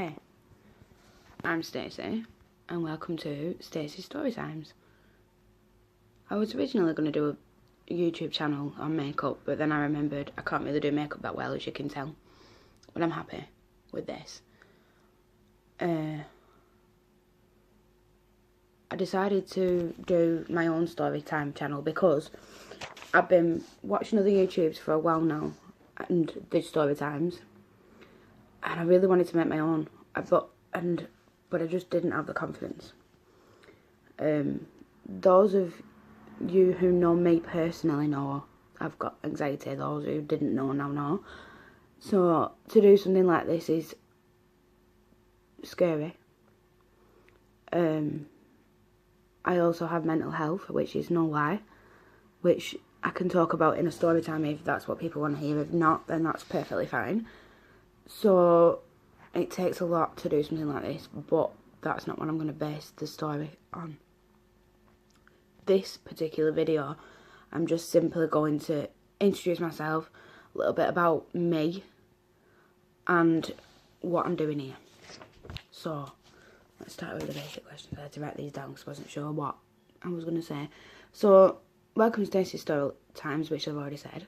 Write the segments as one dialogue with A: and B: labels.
A: Hey, I'm Stacey, and welcome to Stacey's Storytimes. I was originally going to do a YouTube channel on makeup, but then I remembered I can't really do makeup that well, as you can tell. But I'm happy with this. I decided to do my own Storytime channel because I've been watching other YouTubes for a while now, and did Storytimes, and I really wanted to make my own, but I just didn't have the confidence. Those of you who know me personally know I've got anxiety. Those who didn't know now know. So to do something like this is scary. I also have mental health, which is no lie, which I can talk about in a story time if that's what people want to hear. If not, then that's perfectly fine. So it takes a lot to do something like this, but that's not what I'm going to base the story on. This particular video, I'm just simply going to introduce myself, a little bit about me, and what I'm doing here. So let's start with the basic questions. I had to write these down because I wasn't sure what I was going to say. So, welcome to Stacey's Storytimes, which I've already said.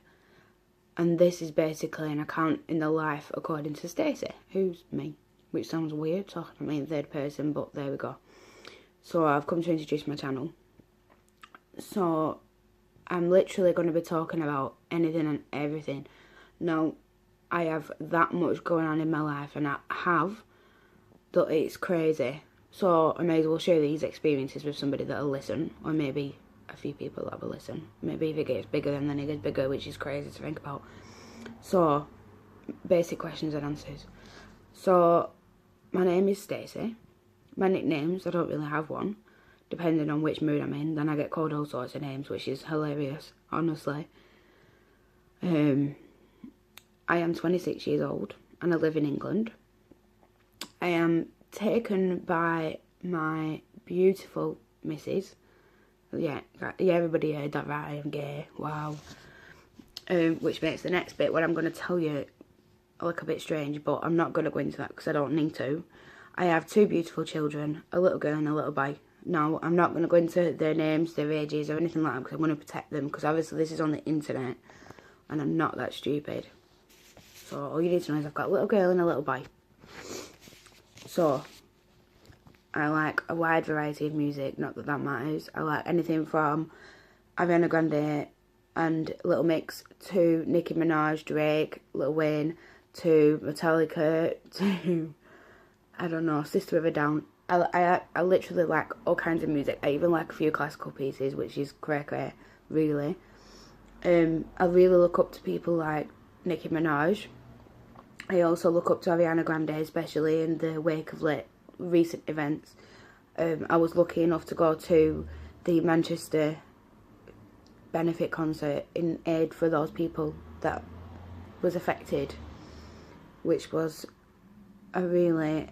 A: And this is basically an account in the life according to Stacey, who's me. Which sounds weird, talking about me in third person, but there we go. So, I've come to introduce my channel. So, I'm literally going to be talking about anything and everything. Now, I have that much going on in my life, and I have, that it's crazy. So I may as well share these experiences with somebody that'll listen, or maybe a few people that will listen. Maybe if it gets bigger, then it gets bigger, which is crazy to think about. So, basic questions and answers. So, my name is Stacey. My nicknames, I don't really have one. Depending on which mood I'm in, then I get called all sorts of names, which is hilarious, honestly. I am 26 years old, and I live in England. I am taken by my beautiful missus. Yeah, everybody heard that right, I am gay, wow. Which makes the next bit, what I'm going to tell you, look a bit strange, but I'm not going to go into that because I don't need to. I have two beautiful children, a little girl and a little boy. Now, I'm not going to go into their names, their ages, or anything like that, because I'm going to protect them, because obviously this is on the internet, and I'm not that stupid. So, all you need to know is I've got a little girl and a little boy. So, I like a wide variety of music, not that that matters. I like anything from Ariana Grande and Little Mix to Nicki Minaj, Drake, Lil Wayne, to Metallica, to, I don't know, Sister of a Down. I literally like all kinds of music. I even like a few classical pieces, which is cray, really. I really look up to people like Nicki Minaj. I also look up to Ariana Grande, especially in the wake of recent events. I was lucky enough to go to the Manchester benefit concert in aid for those people that was affected, which was a really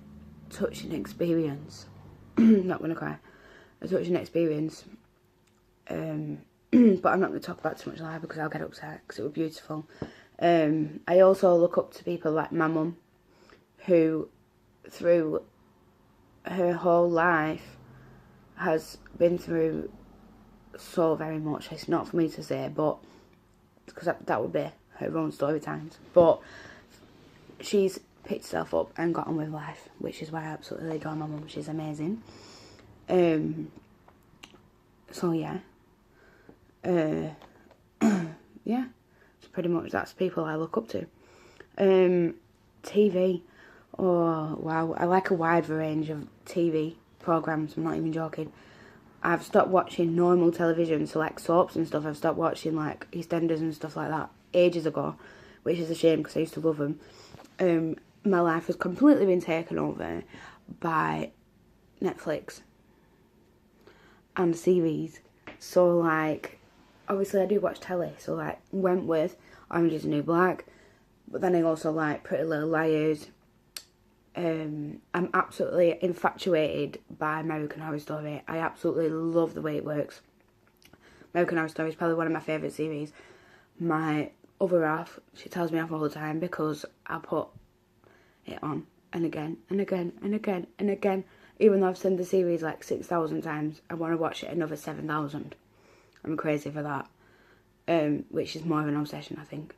A: touching experience. Not going to cry. A touching experience. But I'm not going to talk about too much live because I'll get upset because it was beautiful. I also look up to people like my mum, who through her whole life has been through so very much. It's not for me to say, but because that would be her own story times. But she's picked herself up and got on with life, which is why I absolutely adore my mum. She's amazing. So yeah. Yeah. Pretty much that's people I look up to. TV. Oh, wow. I like a wide range of TV programmes. I'm not even joking. I've stopped watching normal television, so like soaps and stuff. I've stopped watching like EastEnders and stuff like that ages ago, which is a shame because I used to love them. My life has completely been taken over by Netflix and series. So like, obviously I do watch telly, so like Wentworth, Orange is the New Black, but then I also like Pretty Little Liars. I'm absolutely infatuated by American Horror Story. I absolutely love the way it works. American Horror Story is probably one of my favourite series. My other half, she tells me off all the time because I put it on and again and again and again and again. Even though I've seen the series like 6,000 times, I want to watch it another 7,000. I'm crazy for that, which is more of an obsession, I think.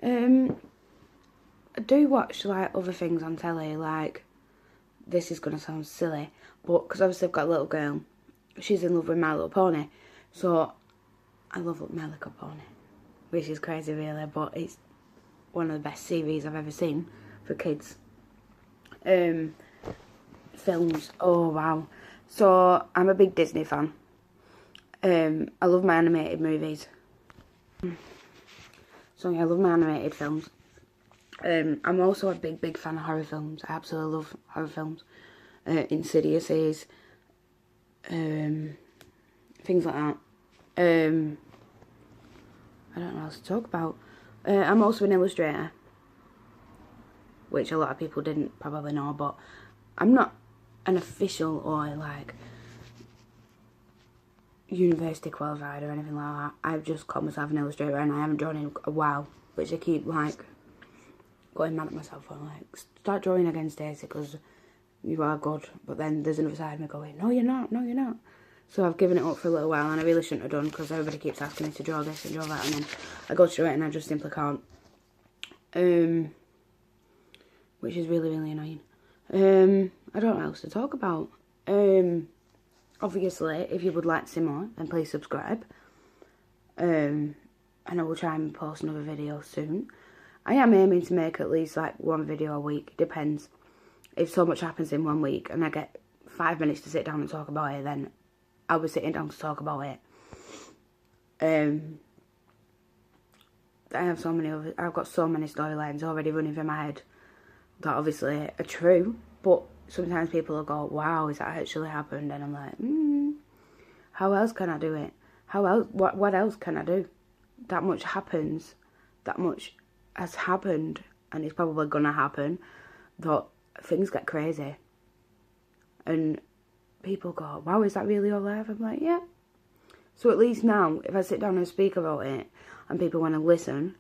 A: I do watch like other things on telly, like, this is going to sound silly, but because obviously I've got a little girl, she's in love with My Little Pony, so I love My Little Pony, which is crazy really, but it's one of the best series I've ever seen for kids. Films, oh wow. So I'm a big Disney fan. I love my animated movies. So yeah, I love my animated films. I'm also a big fan of horror films. I absolutely love horror films. Insidious, things like that. I don't know what else to talk about. I'm also an illustrator, which a lot of people didn't probably know, but I'm not an official or like university qualified or anything like that. I've just called myself an illustrator, and I haven't drawn in a while, which I keep like going mad at myself for, like, start drawing again, Stacey, because you are good. But then there's another side of me going, no you're not, no you're not. So I've given it up for a little while, and I really shouldn't have done, because everybody keeps asking me to draw this and draw that, and then I go through it and I just simply can't. Which is really annoying. I don't know what else to talk about. Obviously, if you would like to see more, then please subscribe. And I will try and post another video soon. I am aiming to make at least like one video a week. Depends. If so much happens in 1 week and I get 5 minutes to sit down and talk about it, then I'll be sitting down to talk about it. I've got so many storylines already running through my head that obviously are true, but sometimes people will go, wow, is that actually happened? And I'm like, how else can I do it? How else? What else can I do? That much happens. That much has happened, and it's probably gonna happen. That things get crazy, and people go, wow, is that really all life? I'm like, yeah. So at least now, if I sit down and speak about it, and people want to listen,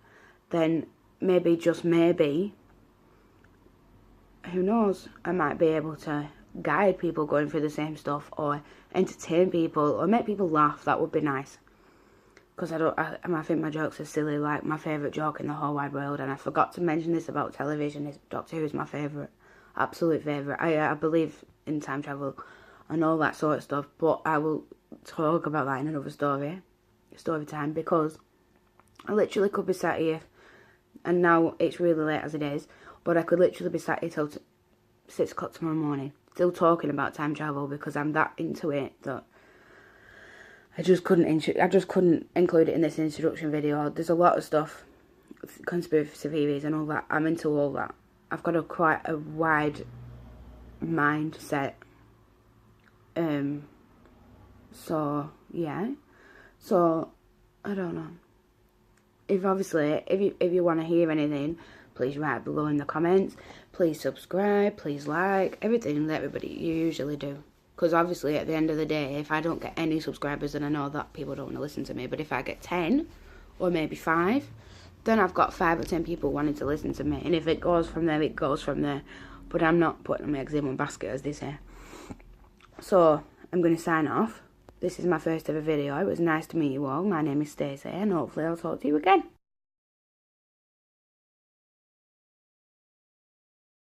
A: then maybe, just maybe, who knows, I might be able to guide people going through the same stuff, or entertain people, or make people laugh. That would be nice. Because I think my jokes are silly. Like, my favourite joke in the whole wide world, and I forgot to mention this about television, is Doctor Who is my favourite, absolute favourite. I believe in time travel and all that sort of stuff, but I will talk about that in another story time, because I literally could be sat here, and now it's really late as it is, but I could literally be sat here till 6 o'clock tomorrow morning, still talking about time travel, because I'm that into it that I just couldn't include it in this introduction video. There's a lot of stuff, conspiracy theories and all that. I'm into all that. I've got quite a wide mindset. So yeah. So I don't know. If you want to hear anything, please write below in the comments. Please subscribe. Please like everything that everybody usually do. Because obviously, at the end of the day, if I don't get any subscribers, then I know that people don't want to listen to me. But if I get 10, or maybe 5, then I've got 5 or 10 people wanting to listen to me. And if it goes from there, it goes from there. But I'm not putting my eggs in one basket, as they say. So, I'm going to sign off. This is my first ever video. It was nice to meet you all. My name is Stacey, and hopefully I'll talk to you again.